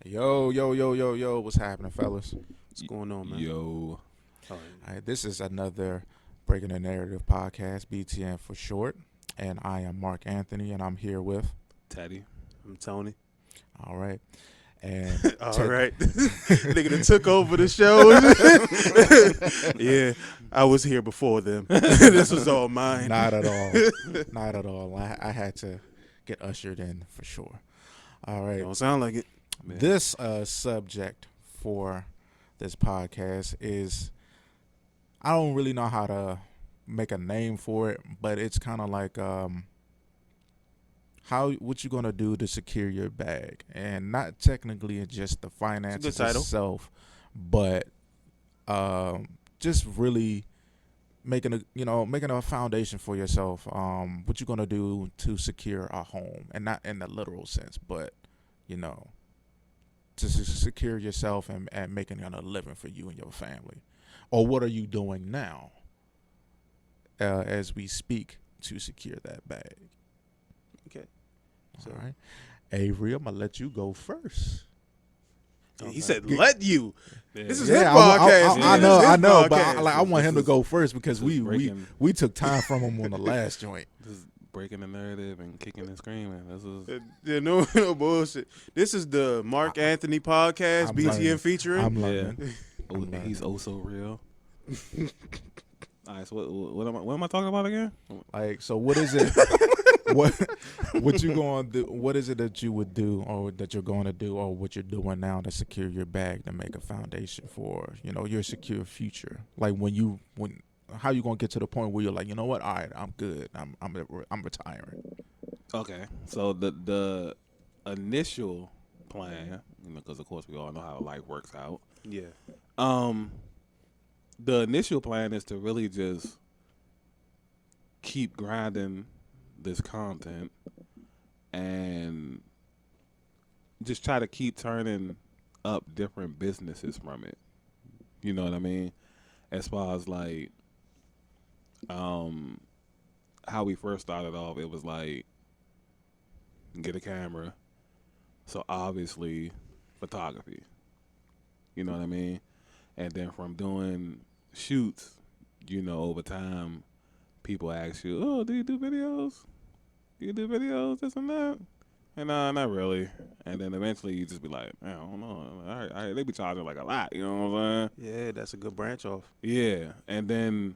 Yo, what's happening, fellas? What's going on, man? Yo. Oh, All right, this is another Breaking the Narrative podcast, BTN for short. And I am Mark Anthony, and I'm here with. Teddy. I'm Tony. All right. And All right. Nigga that took over the show. Yeah, I was here before them. This was all mine. Not at all. Not at all. I had to get ushered in for sure. All right. Don't sound like it. Man. This subject for this podcast is, I don't really know how to make a name for it, but it's kind of like what you gonna do to secure your bag, and not technically just the finances title. itself, but just really making a foundation for yourself. What you gonna do to secure a home, and not in the literal sense, but to secure yourself and making a living for you and your family. Or what are you doing now as we speak to secure that bag? Okay. All right. Avery, I'm going to let you go first. He said, "Let you." Yeah. This is Yeah, his podcast. I man. know, This is I his know, but podcast. I want him to go first because this is we took time from him on the last joint. This is breaking the narrative and kicking and screaming. This is Yeah, no bullshit. This is the Mark Anthony podcast, I'm BTN learning. featuring. I'm learning. he's oh so real. All right, so what am I talking about again? Like, so what is it? what you going to do? What is it that you would do, or that you're going to do, or what you're doing now to secure your bag, to make a foundation for your secure future? Like how you gonna get to the point where you're like, you know what? All right, I'm good. I'm retiring. Okay, so the initial plan, because of course we all know how life works out. Yeah. The initial plan is to really just keep grinding this content and just try to keep turning up different businesses from it. You know what I mean? As far as like how we first started off, it was like get a camera. So obviously photography. You know what I mean? And then from doing shoots, over time, people ask you, "Oh, do you do videos? Do you do videos, this and that?" And not really. And then eventually you just be like, "I don't know. All right, they be charging like a lot." You know what I'm saying? Yeah, that's a good branch off. Yeah. And then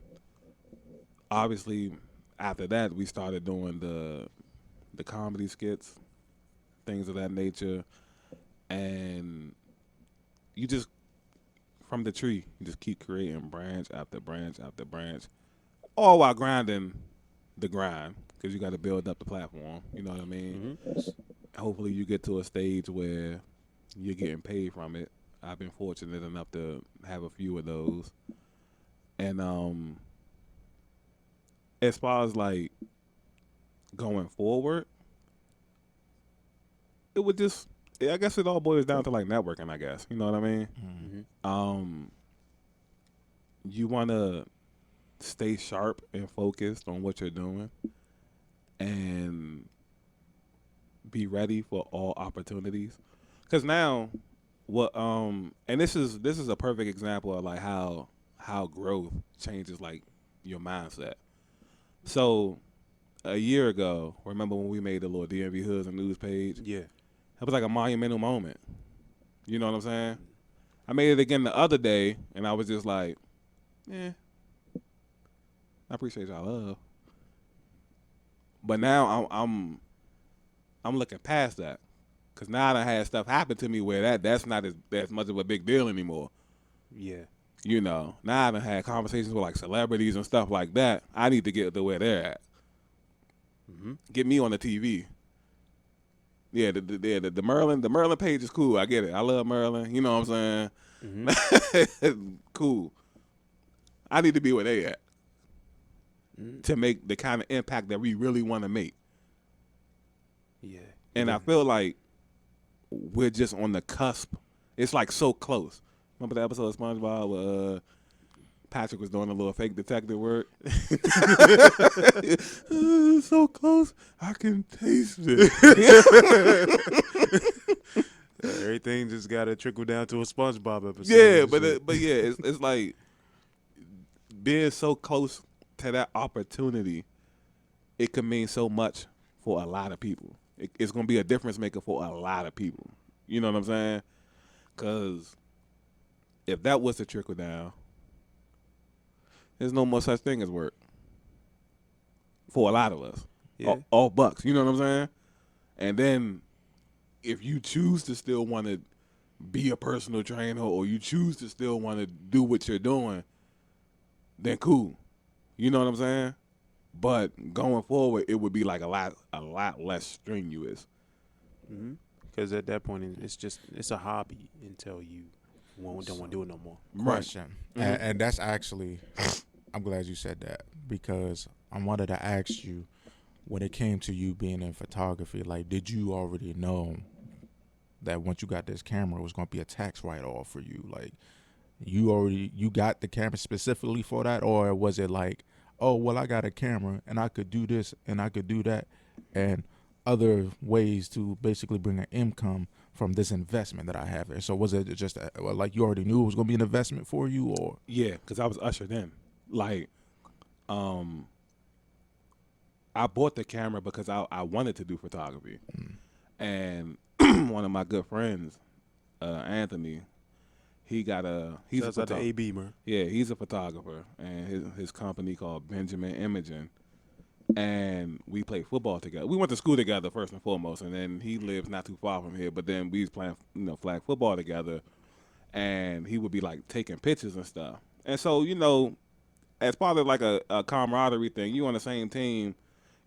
obviously after that, we started doing the comedy skits, things of that nature, and you just from the tree, you just keep creating branch after branch after branch, all while grinding the grind, because you got to build up the platform. You know what I mean? Mm-hmm. Hopefully you get to a stage where you're getting paid from it. I've been fortunate enough to have a few of those. And as far as like going forward, it would just, I guess it all boils down to like networking, I guess. You know what I mean? Mm-hmm. You want to stay sharp and focused on what you're doing and be ready for all opportunities. Because now, and this is a perfect example of like how growth changes like your mindset. So a year ago, remember when we made the little DMV Hoods and News page? Yeah. It was like a monumental moment. You know what I'm saying? I made it again the other day, and I was just like, I appreciate y'all love. But now I'm looking past that, because now I done had stuff happen to me where that's not as much of a big deal anymore. Yeah. Now I done had conversations with like celebrities and stuff like that. I need to get to where they're at. Mm-hmm. Get me on the TV. Yeah, the Merlin page is cool. I get it. I love Merlin. You know what I'm saying? Mm-hmm. Cool. I need to be where they at Mm-hmm. to make the kind of impact that we really want to make. Yeah. And I feel like we're just on the cusp. It's like so close. Remember the episode of SpongeBob where Patrick was doing a little fake detective work? So close, I can taste it. Everything just got to trickle down to a SpongeBob episode. Yeah, but yeah, it's like being so close to that opportunity. It could mean so much for a lot of people. It's gonna be a difference maker for a lot of people. You know what I'm saying? Because if that was to trickle down, there's no more such thing as work for a lot of us. Yeah. All bucks. You know what I'm saying? And then if you choose to still want to be a personal trainer or you choose to still want to do what you're doing, then cool. You know what I'm saying? But going forward, it would be like a lot less strenuous. Because at that point, it's a hobby until you don't want to do it no more. Question, and that's actually, I'm glad you said that because I wanted to ask you, when it came to you being in photography, like, did you already know that once you got this camera, it was going to be a tax write-off for you? Like, you got the camera specifically for that, or was it like, oh, well, I got a camera and I could do this and I could do that and other ways to basically bring an income from this investment that I have there? So was it just like you already knew it was going to be an investment for you, or? Yeah, because I was ushered in. Like, I bought the camera because I wanted to do photography. And one of my good friends, Anthony, he's a photographer. The AB, man. Yeah, he's a photographer, and his company called Benjamin Imaging. And we played football together. We went to school together first and foremost, and then he lives not too far from here. But then we was playing, flag football together, and he would be like taking pictures and stuff. And so, as part of like a camaraderie thing, you on the same team.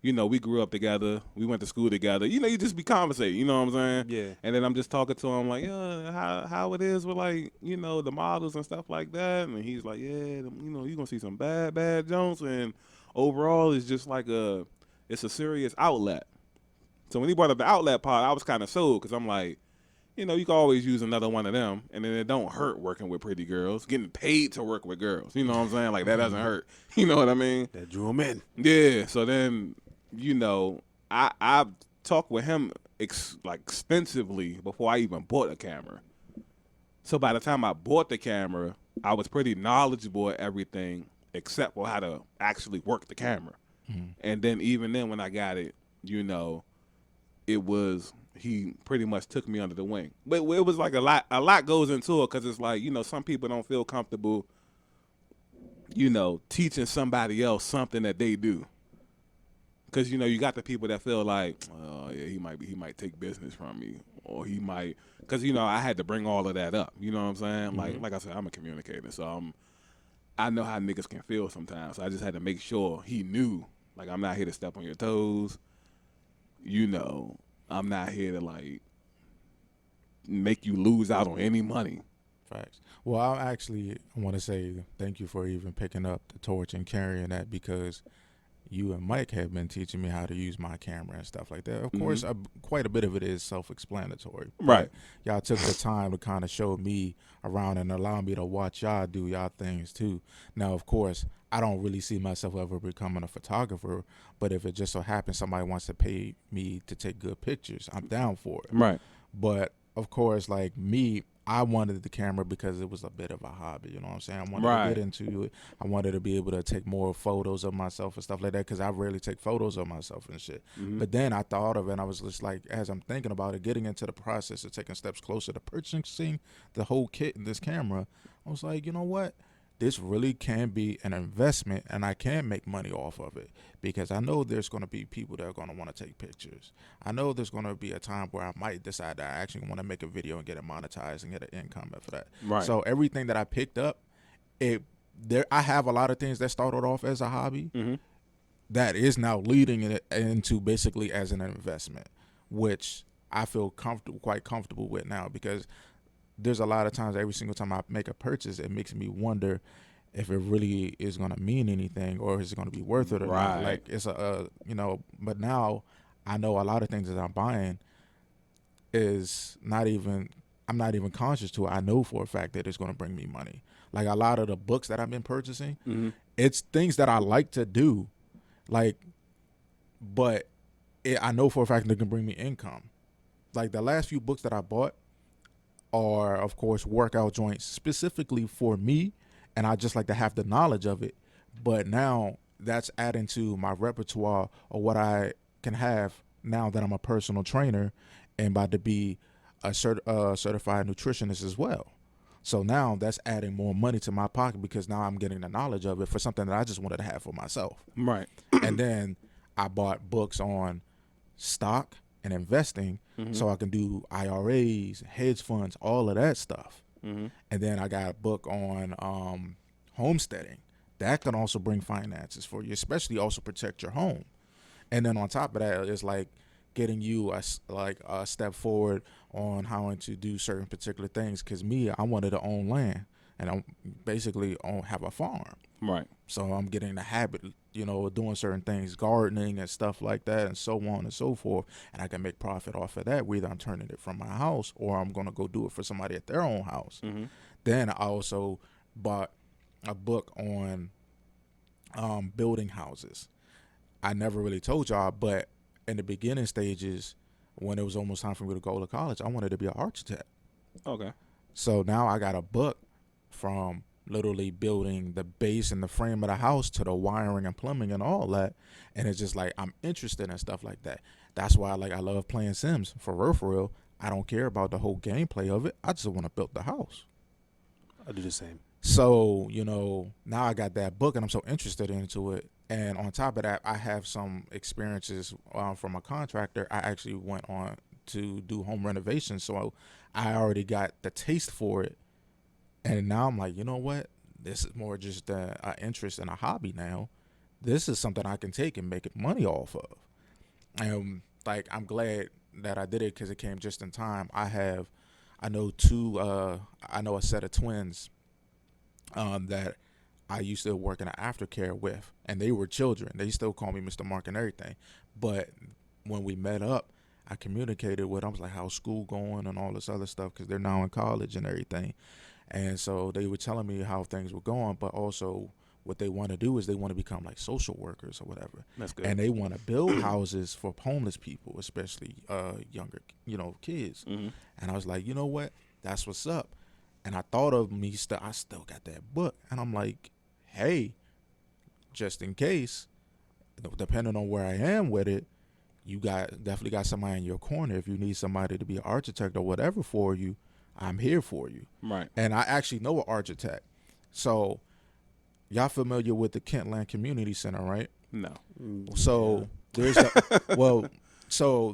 We grew up together. We went to school together. You just be conversating. You know what I'm saying? Yeah. And then I'm just talking to him like, yeah, how it is with like, the models and stuff like that. And he's like, yeah, you're gonna see some bad Jones. And overall, it's just like it's a serious outlet. So when he brought up the outlet part, I was kind of sold because I'm like, you can always use another one of them, and then it don't hurt working with pretty girls, getting paid to work with girls. You know what I'm saying? Like that doesn't hurt. You know what I mean? That drew him in. Yeah. So then. I've talked with him extensively before I even bought a camera. So by the time I bought the camera, I was pretty knowledgeable at everything except for how to actually work the camera. And then even then when I got it, he pretty much took me under the wing. But it was like a lot goes into it because it's like, some people don't feel comfortable, teaching somebody else something that they do. Because, you got the people that feel like, oh, yeah, he might take business from me. Or he might, because, I had to bring all of that up. You know what I'm saying? Like I said, I'm a communicator. So I know how niggas can feel sometimes. So I just had to make sure he knew, like, I'm not here to step on your toes. I'm not here to, like, make you lose out on any money. Facts. Well, I want to say thank you for even picking up the torch and carrying that because you and Mike have been teaching me how to use my camera and stuff like that. Of course, quite a bit of it is self-explanatory. Right. Y'all took the time to kind of show me around and allow me to watch y'all do y'all things too. Now, of course, I don't really see myself ever becoming a photographer, but if it just so happens somebody wants to pay me to take good pictures, I'm down for it. Right. But, of course, like me, I wanted the camera because it was a bit of a hobby, you know what I'm saying? I wanted to get into it. I wanted to be able to take more photos of myself and stuff like that because I rarely take photos of myself and shit. But then I thought of it and I was just like, as I'm thinking about it, getting into the process of taking steps closer to purchasing the whole kit in this camera, I was like, you know what? This really can be an investment and I can make money off of it because I know there's going to be people that are going to want to take pictures. I know there's going to be a time where I might decide that I actually want to make a video and get it monetized and get an income for that. Right. So everything that I picked up, I have a lot of things that started off as a hobby that is now leading it into basically as an investment, which I feel quite comfortable with now because there's a lot of times every single time I make a purchase, it makes me wonder if it really is going to mean anything or is it going to be worth it or not. Like it's but now I know a lot of things that I'm buying I'm not even conscious to it. I know for a fact that it's going to bring me money. Like a lot of the books that I've been purchasing, it's things that I like to do, I know for a fact that it can bring me income. Like the last few books that I bought, are, of course, workout joints specifically for me, and I just like to have the knowledge of it. But now that's adding to my repertoire of what I can have now that I'm a personal trainer and about to be a certified nutritionist as well. So now that's adding more money to my pocket because now I'm getting the knowledge of it for something that I just wanted to have for myself. Right. And then I bought books on stock and investing so I can do IRAs, hedge funds, all of that stuff. And then I got a book on homesteading. That can also bring finances for you, especially also protect your home. And then on top of that, it's like getting you a step forward on how to do certain particular things. Because me, I wanted to own land, and I basically have a farm. Right. So I'm getting the habit, of doing certain things, gardening and stuff like that, and so on and so forth. And I can make profit off of that. Whether I'm turning it from my house or I'm going to go do it for somebody at their own house. Then I also bought a book on building houses. I never really told y'all, but in the beginning stages, when it was almost time for me to go to college, I wanted to be an architect. Okay. So now I got a book from literally building the base and the frame of the house to the wiring and plumbing and all that. And it's just like, I'm interested in stuff like that. That's why I love playing Sims. For real. I don't care about the whole gameplay of it. I just want to build the house. I do the same. So, now I got that book and I'm so interested into it. And on top of that, I have some experiences from a contractor. I actually went on to do home renovations. So I already got the taste for it. And now I'm like, you know what? This is more just an interest and a hobby now. This is something I can take and make money off of. And I'm glad that I did it because it came just in time. I know a set of twins that I used to work in an aftercare with, and they were children. They still call me Mr. Mark and everything. But when we met up, I communicated with them. I was like, how's school going and all this other stuff, because they're now in college and everything. And so they were telling me how things were going, but also what they want to do is they want to become like social workers or whatever. That's good. And they want to build houses for homeless people, especially younger, kids. And I was like, you know what? That's what's up. And I thought of me, I still got that book. And I'm like, hey, just in case, depending on where I am with it, you definitely got somebody in your corner. If you need somebody to be an architect or whatever for you, I'm here for you. Right. And I actually know an architect. So y'all familiar with the Kentland Community Center, right? No. So there's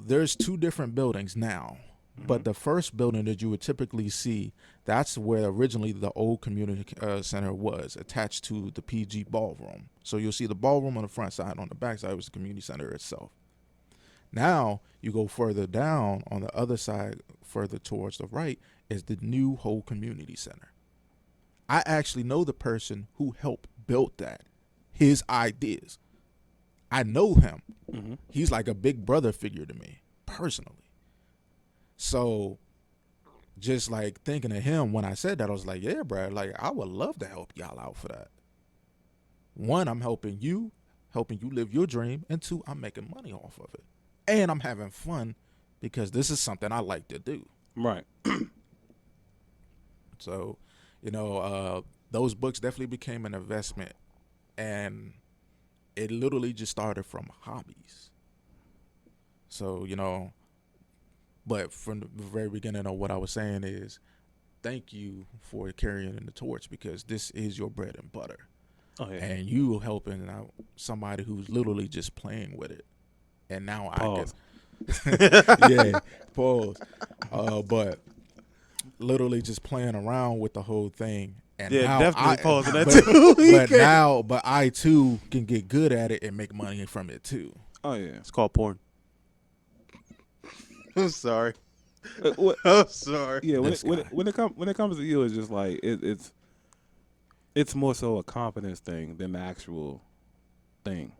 there's two different buildings now. But the first building that you would typically see, that's where originally the old community center was, attached to the PG ballroom. So you'll see the ballroom on the front side. On the back side was the community center itself. Now you go further down on the other side, further towards the right, is the new whole community center. I actually know the person who helped build that, his ideas. I know him. He's like a big brother figure to me, personally. So just like thinking of him when I said that, I was like, yeah, bro, I would love to help y'all out for that. One, I'm helping you live your dream. And two, I'm making money off of it. And I'm having fun because this is something I like to do. Right. So, those books definitely became an investment. And it literally just started from hobbies. So, but from the very beginning of what I was saying is, thank you for carrying the torch because this is your bread and butter. Oh, yeah. And you helping out somebody who's literally just playing with it. And now Pause. yeah, pause. But literally just playing around with the whole thing. And now definitely pausing that too. But I too can get good at it and make money from it too. Oh, yeah. It's called porn. I'm sorry. What? I'm sorry. Yeah, when This it comes to you, it's just like it's more so a confidence thing than the actual thing.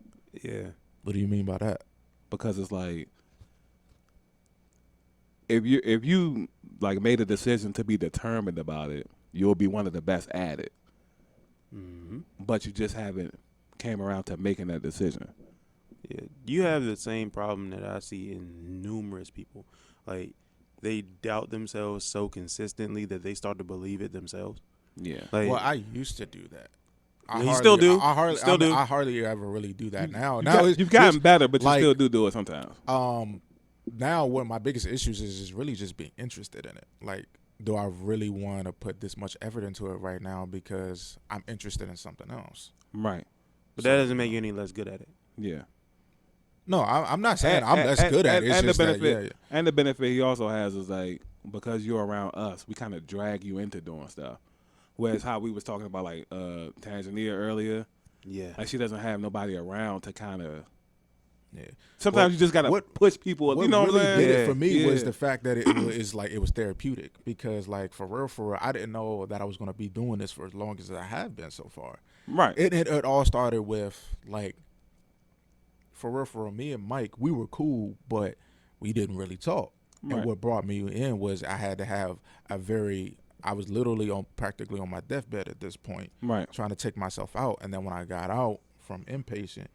Yeah. What do you mean by that? Because it's like if you like made a decision to be determined about it, you'll be one of the best at it. But you just haven't came around to making that decision. Yeah, you have the same problem that I see in numerous people. Like, they doubt themselves so consistently that they start to believe it themselves. Yeah. Like, Well, I used to do that. You still do. I hardly ever really do that now. You've gotten better, but you like, still do it sometimes. Now one of my biggest issues is really just being interested in it. Like, do I really want to put this much effort into it right now because I'm interested in something else? Right. but that doesn't make you any less good at it. Yeah. No, I'm not saying I'm less good at it. It's and just the benefit, that, yeah. and the benefit he also has is like because you're around us, we kind of drag you into doing stuff. Whereas how we was talking about like Tanzania earlier, Yeah. like she doesn't have nobody around to kind of. Yeah. Sometimes you just gotta push people. What You know really what I'm saying? did it for me was Yeah. the fact that it was therapeutic because like for real, I didn't know that I was going to be doing this for as long as I have been so far. Right. It all started with like for real, me and Mike, we were cool, but we didn't really talk. Right. And what brought me in was I had to have I was literally practically on my deathbed at this point, Right. trying to take myself out. And then when I got out from inpatient,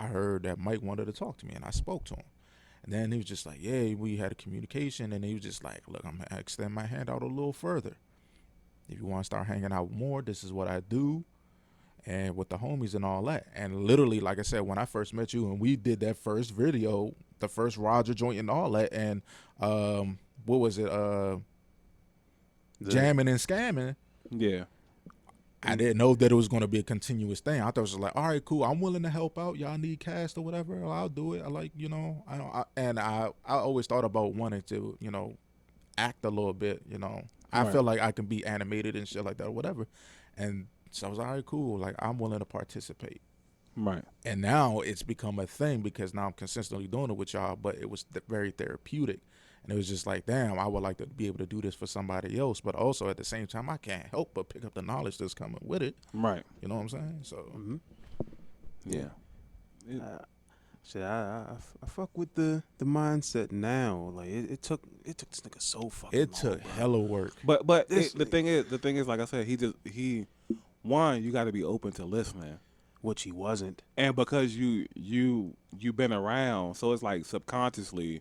I heard that Mike wanted to talk to me, and I spoke to him. And then he was just like, yeah, we had a communication, and he was just like, look, I'm going to extend my hand out a little further. If you want to start hanging out more, this is what I do, and with the homies and all that. And literally, like I said, when I first met you and we did that first video, the first Roger joint and all that, and what was it, jamming and scamming, Yeah. I didn't know that it was going to be a continuous thing. I thought it was like, all right, cool. I'm willing to help out. Y'all need cast or whatever. I'll do it. I like, I always thought about wanting to, act a little bit, I Right. feel like I can be animated and shit like that or whatever. And so I was like, all right, cool. Like, I'm willing to participate. Right. And now it's become a thing because now I'm consistently doing it with y'all, but it was very therapeutic. And it was just like, damn, I would like to be able to do this for somebody else. But also at the same time, I can't help but pick up the knowledge that's coming with it. Right. You know what I'm saying? So, Yeah. Shit, I fuck with the mindset now. Like it took this nigga so fucking it long, took bro. hella work. But This the thing is, like I said, you got to be open to listening, which he wasn't. and because you've been around, so it's like subconsciously,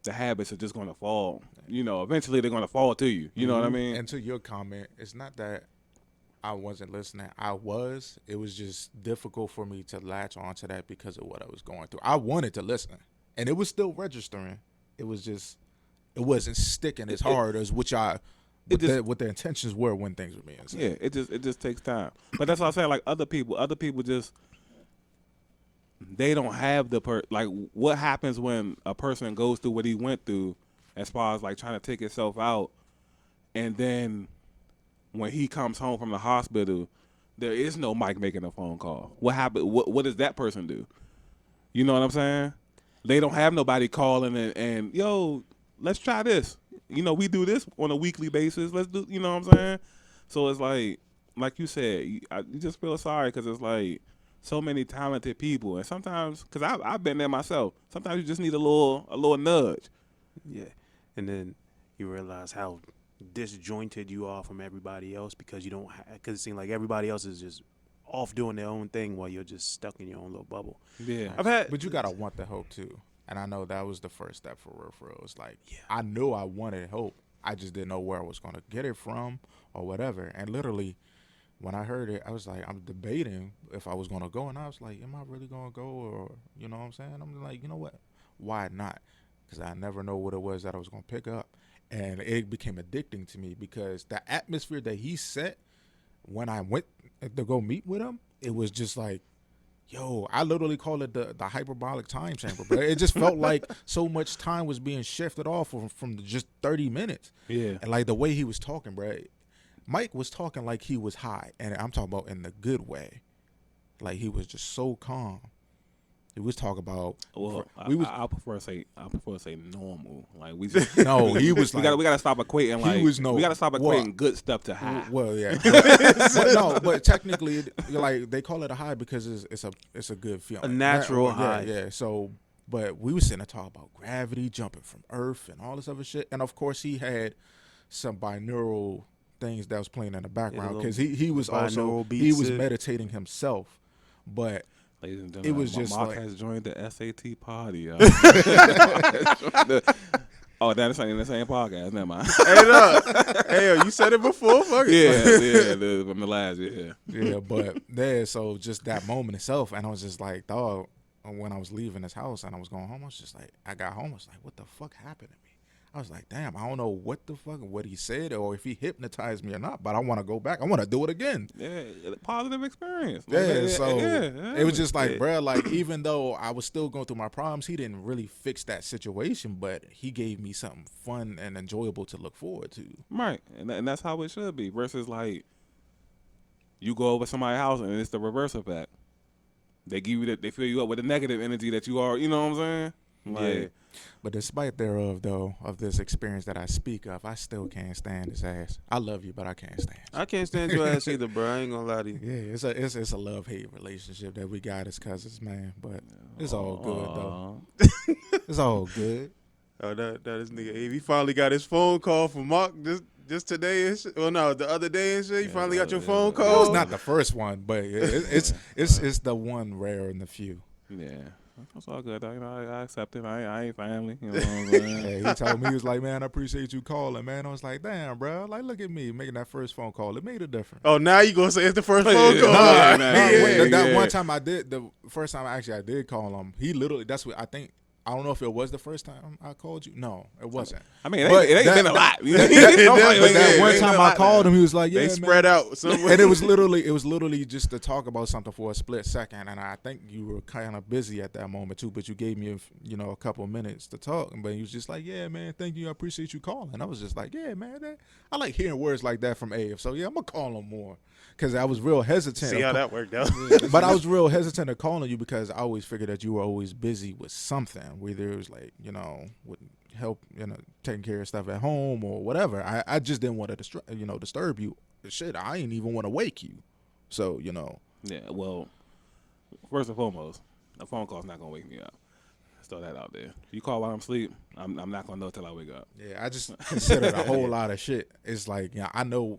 the habits are just going to fall. Eventually they're going to fall to you. You know what I mean? And to your comment, it's not that I wasn't listening. I was. It was just difficult for me to latch onto that because of what I was going through. I wanted to listen, and it was still registering. It was just, it wasn't sticking as hard as what the intentions were when things were being said. Yeah, it just takes time. But that's what I'm saying. Like other people just they don't have like what happens when a person goes through what he went through, as far as like trying to take himself out, and then when he comes home from the hospital, there is no Mike making a phone call. What happened? What does that person do? You know what I'm saying? They don't have nobody calling and yo, let's try this. We do this on a weekly basis. Let's do. You know what I'm saying? So it's like you said, you just feel sorry because it's like so many talented people, and sometimes because I've been there myself. Sometimes you just need a little nudge. Yeah, and then you realize how disjointed you are from everybody else because you don't. Because it seems like everybody else is just off doing their own thing while you're just stuck in your own little bubble. Yeah, But you gotta want the hope too, and I know that was the first step for real. For real, it's like I knew I wanted hope. I just didn't know where I was gonna get it from or whatever. And literally, when I heard it, I was like, I'm debating if I was gonna go, and I was like, am I really gonna go, or you know what I'm saying? I'm like, you know what? Why not? Because I never know what it was that I was gonna pick up. And it became addicting to me because the atmosphere that he set when I went to go meet with him, it was just like, yo, I literally call it the hyperbolic time chamber, bro. It just felt like so much time was being shifted off from just 30 minutes. Yeah. And like the way he was talking, bro, Mike was talking like he was high. And I'm talking about in the good way. Like he was just so calm. He was talking about. Well, I prefer to say normal. Like we just, no, he was like we gotta stop equating like we gotta stop equating good stuff to high. Well, yeah, but technically, like they call it a high because it's a good feeling, a natural high. Yeah. So, but we were sitting there talking about gravity, jumping from Earth, and all this other shit. And of course, he had some binaural things that was playing in the background because he was also he was meditating himself, but. Ladies and gentlemen, it was just Mark like, has joined the SAT party. Oh, that's ain't in the same podcast. Never mind. Hey, look. Hey, you said it before. Fuck it. Yeah, from the last year. Yeah, but there, so just that moment itself, and I was just like, dog, when I was leaving this house and I was going home, I was just like, I got home, I was like, what the fuck happened to me? I was like, damn, I don't know what he said or if he hypnotized me or not, but I want to go back. I want to do it again. Yeah, positive experience. Yeah, so it was just like, Yeah. bruh, like, even though I was still going through my problems, he didn't really fix that situation, but he gave me something fun and enjoyable to look forward to. Right, and that's how it should be. Versus like, you go over somebody's house and it's the reverse effect. They give you they fill you up with the negative energy that you are. You know what I'm saying? Like, Yeah. But despite thereof, though, of this experience that I speak of, I still can't stand his ass. I love you, but I can't stand you. I can't stand your ass either, bro. I ain't gonna lie to you. Yeah, it's a love-hate relationship that we got as cousins, man. But it's all good, though. It's all good. Oh, that is nigga. He finally got his phone call from Mark just today and shit. Well, no, the other day and shit. You finally got your phone It call. was not the first one, but it's the one rare in the few. Yeah, that's all good. You know, I accept it. I ain't family. You know what I'm saying? Yeah, he told me, he was like, man, I appreciate you calling, man. I was like, damn, bro. Like, look at me making that first phone call. It made a difference. Oh, now you gonna say it's the first phone call? Yeah, That yeah. one time the first time I did call him, he literally, that's what I think. I don't know if it was the first time I called you. No, it wasn't. I mean, it But ain't been a lot. But that one yeah, time yeah. I called him, he was like, yeah, They man. spread out somewhere. And it was literally just to talk about something for a split second, and I think you were kind of busy at that moment too. But you gave me, a couple of minutes to talk, but he was just like, "Yeah, man, thank you, I appreciate you calling." I was just like, "Yeah, man, I like hearing words like that from Abe." So yeah, I'm gonna call him more because I was real hesitant. See how that worked out. But I was real hesitant of calling you because I always figured that you were always busy with something, whether it was like with help, taking care of stuff at home or whatever. I just didn't want to disturb you. Shit, I ain't even want to wake you. So Yeah, well, first and foremost, a phone call's not gonna wake me up. Let's throw that out there. You call while I'm asleep, I'm not gonna know till I wake up. yeah, I just considered a whole lot of shit. It's like I know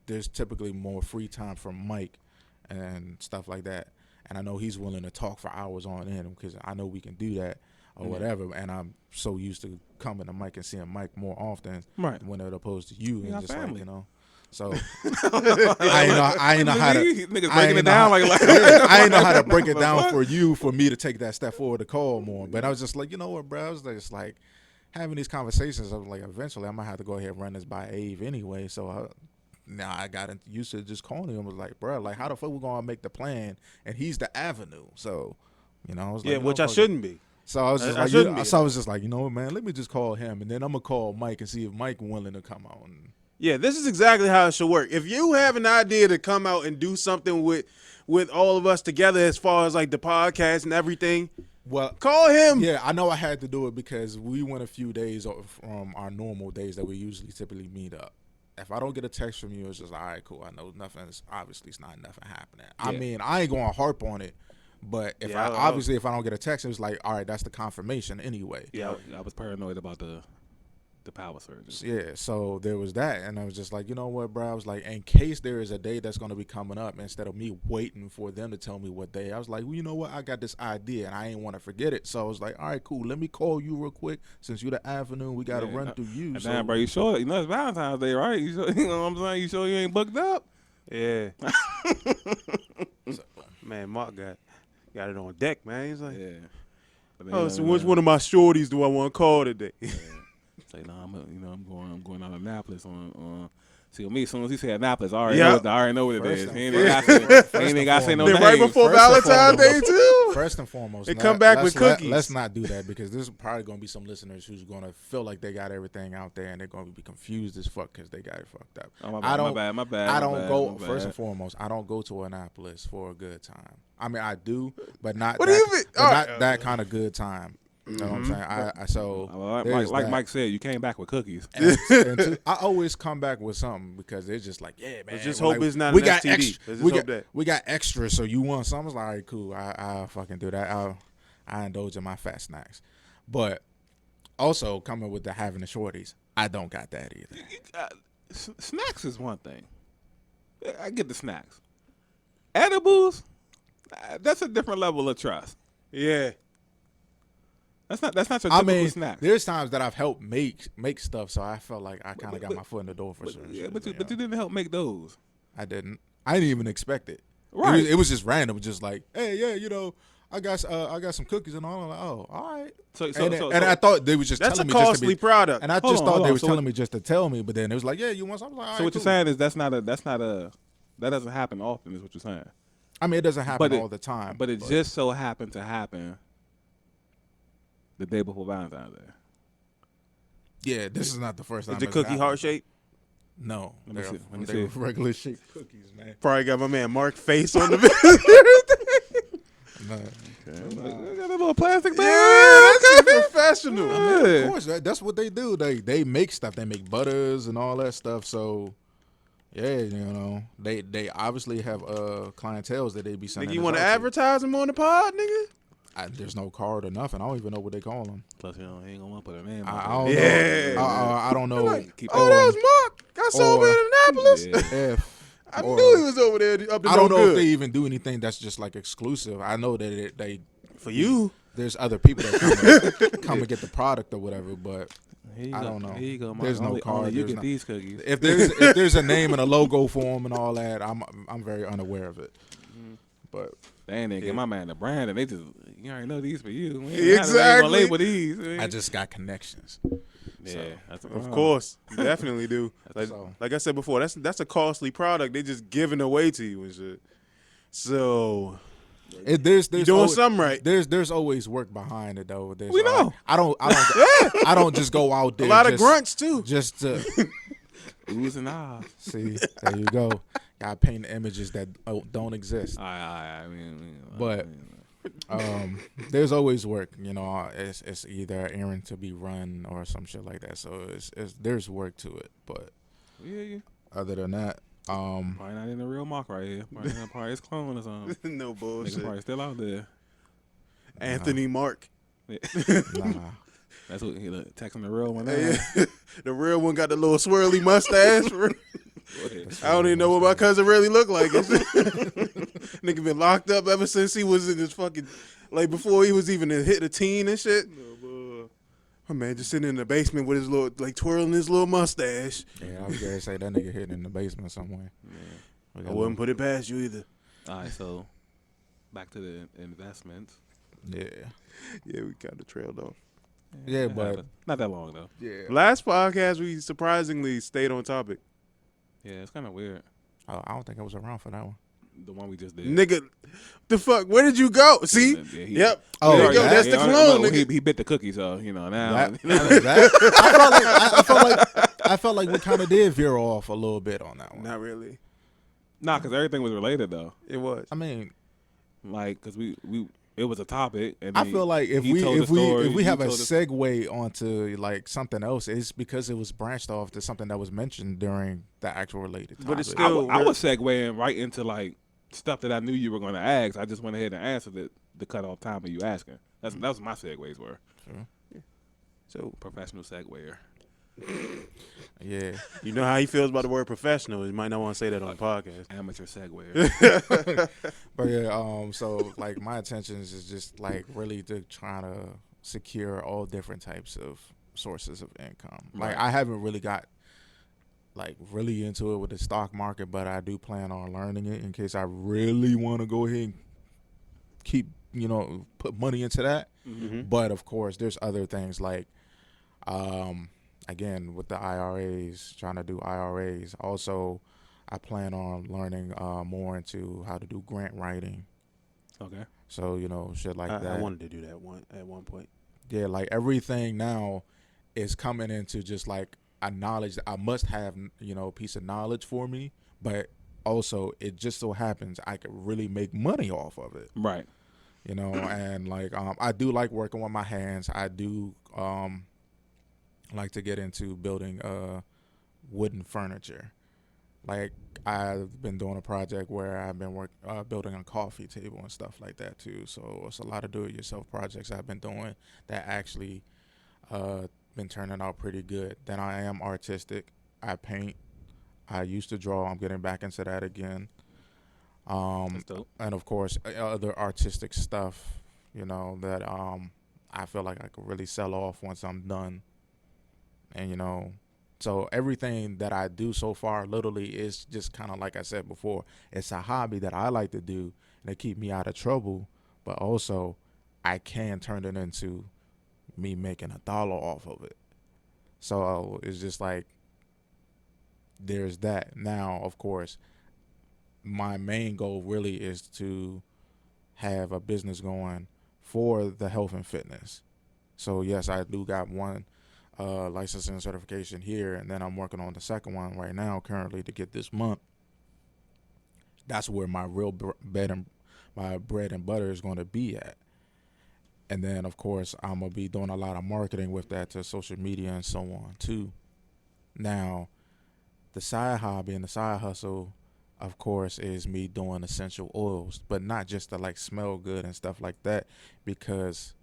there's typically more free time for Mike and stuff like that, and I know he's willing to talk for hours on end because I know we can do that. Or whatever, and I'm so used to coming to Mike and seeing Mike more often, Right. when as opposed to you, and got just family. like So I ain't know how to. Niggas I breaking ain't it know down how- like Yeah, I ain't know how to break it Like, down what? for me to take that step forward to call more. But I was just like, you know what, bro? I was just like having these conversations. I was like, eventually, I might have to go ahead and run this by Ave anyway. So now I got used to just calling him. I was like, bro, like how the fuck we gonna make the plan? And he's the avenue. So I was like, Yeah, you know, which I fuck it. shouldn't be. So I was just I like, shouldn't be. so I was just like, you know what, man? Let me just call him, and then I'm gonna call Mike and see if Mike willing to come out. And Yeah, this is exactly how it should work. If you have an idea to come out and do something with all of us together as far as like the podcast and everything, well, call him. yeah, I know I had to do it because we went a few days from our normal days that we usually typically meet up. If I don't get a text from you, it's just all right, cool. I know nothing's obviously it's not nothing happening. I Yeah. mean, I ain't gonna harp on it, but if Yeah, obviously if I don't get a text, it was like, all right, that's the confirmation anyway. Yeah, I was paranoid about the power surge. Yeah, so there was that, and I was just like, you know what, bro? I was like, in case there is a day that's going to be coming up, instead of me waiting for them to tell me what day, I was like, well, you know what? I got this idea, and I ain't want to forget it. So I was like, all right, cool. Let me call you real quick. Since you're the avenue, we got to run through you. So, Damn, bro, you sure? You know it's Valentine's Day, right? You sure, you know what I'm saying? You sure you ain't booked up? Yeah. Man, Mark got it on deck, man. He's like, Yeah. But then, oh, so which one of my shorties do I want to call today? Say no, I'm going out to Annapolis on. See, with me, as soon as he said Annapolis, I already know what it First is. and- He ain't even got to say no Then names. right before First and Valentine's Day foremost- too. First and foremost, They come back with cookies. Let's not do that because there's probably going to be some listeners who's going to feel like they got everything out there and they're going to be confused as fuck because they got it fucked up. Oh, my bad. I don't go. First and foremost, I don't go to Annapolis for a good time. I mean, I do, but not. What do you mean? but All not right. that kind of good time. You know what I'm saying? So there's like that. Mike said, you came back with cookies. And I always come back with something because they're just like, yeah, man. Let's just we're hope like, it's not we an got STD. extra. Let's just We hope got that. we got extra. So you want some? I was like, all right, cool. I'll fucking do that. I indulge in my fat snacks, but also coming with the having the shorties, I don't got that either. Snacks is one thing. I get the snacks. Edibles, that's a different level of trust. Yeah. That's not your I typical mean, snack. there's times that I've helped make stuff, so I felt like I kind of got my foot in the door for sure. Yeah, but you didn't help make those. I didn't. I didn't even expect it. Right. It was just random, just like, hey, yeah, I got some cookies and all. I'm like, oh, all right. And I thought they was just That's telling a me costly just to be, product. and I Hold just on, thought hold they on. was So telling me just to tell me, but then it was like, yeah, you want something? I was like, all So right, what you're saying is that doesn't happen often. Is what you're saying. I mean, it doesn't happen But all the time. But it just so happened to happen the day before Valentine's Day. Yeah, this is not the first time. Is the it's cookie happened. heart shaped? No, Let me see. Let me they're see. regular shaped cookies, man. Probably got my man Mark face on the video. No. Okay. Got a little plastic bag. Yeah, that's professional. Of course, that's what they do. They make stuff. They make butters and all that stuff. So, yeah, they obviously have clientels that they be sending. Nigga, you want to advertise them on the pod, nigga? There's no card or nothing. I don't even know what they call them. Plus, he ain't gonna want to put a name I on don't Yeah. know. I don't know. Oh, that was Mark. I saw him in Indianapolis. Yeah. If I knew he was over there up to I don't no know good. if they even do anything that's just like exclusive. I know that they For you. there's other people that come and get the product or whatever, but Here you I go. don't know. Here you go. There's no only card. You There's get no- these cookies. if there's a name and a logo for them and all that, I'm very unaware of it. But They ain't get my man the brand, and they just you already know these for you. We ain't Exactly. gonna label these. I just got connections. Yeah, that's Of course. You definitely do. So- Like I said before, that's a costly product. They just giving away to you and shit. So There's you doing something right. There's always work behind it though. We know. I don't just go out there. A lot of just- grunts too. Just to Oohs and ahs. see. There you go. Got paint images that don't exist. I mean, But there's always work. It's either an errand to be run or some shit like that. So there's work to it. But yeah. other than that, Probably not in the real Mark right here. Probably his clone or something. No Nigga bullshit. probably still out there. Anthony Mark. nah. That's what he texting the real one. Hey, the real one got the little swirly mustache. I don't even know what my cousin really looked like. Nigga been locked up ever since he was in his fucking, like before he was even hit a teen and shit. My man just sitting in the basement with his little, like twirling his little mustache. Yeah, I was gonna say that nigga hidden in the basement somewhere. I wouldn't put it past you either. All right, so back to the investments. Yeah. Yeah, we kind of trailed off. Yeah, It but happened. Not that long though. yeah. Last podcast, we surprisingly stayed on topic. Yeah, it's kind of weird. I don't think I was around for that one. The one we just did. Nigga, the fuck? Where did you go? See? Yeah, he- Yep. Oh, There you go. that- That's the clone, nigga. He bit the cookie, so now. I felt like we kind of did veer off a little bit on that one. Not really. Nah, because everything was related though. It was. I mean, Like, because it was a topic. And I then feel like if he we told the story, if we you have a told the- segue onto like something else, it's because it was branched off to something that was mentioned during the actual related topic. But it's I still- was segueing right into like stuff that I knew you were going to ask. I just went ahead and answered it the cut off time of you asking. That was my segues were. So Professional seguer. Yeah. you know how he feels about the word professional. You might not want to say that on the podcast. Amateur seguer. But yeah, so like my intentions is just like really to try to secure all different types of sources of income. Like Right. I haven't really got like really into it with the stock market, but I do plan on learning it in case I really want to go ahead and keep, put money into that. Mm-hmm. But of course, there's other things like, again, with the IRAs, trying to do IRAs. Also, I plan on learning more into how to do grant writing. Okay. So, shit like that. I wanted to do that at one point. Yeah, like everything now is coming into just like a knowledge that I must have, piece of knowledge for me. But also, it just so happens I could really make money off of it. Right. And like I do like working with my hands. I do like to get into building wooden furniture. Like I've been doing a project where I've been building a coffee table and stuff like that too. So it's a lot of do-it-yourself projects I've been doing that actually been turning out pretty good. Then I am artistic. I paint. I used to draw. I'm getting back into that again. That's dope. And of course other artistic stuff, that I feel like I could really sell off once I'm done. And, you know, so everything that I do so far literally is just kind of like I said before, it's a hobby that I like to do and to keep me out of trouble, but also I can turn it into me making $1 off of it. So it's just like there's that. Now, of course, my main goal really is to have a business going for the health and fitness. So yes, I do got one license and certification here, and then I'm working on the second one right now currently to get this month. That's where my real bread and butter is going to be at. And then, of course, I'm going to be doing a lot of marketing with that to social media and so on, too. Now, the side hobby and the side hustle, of course, is me doing essential oils, but not just to, like, smell good and stuff like that, because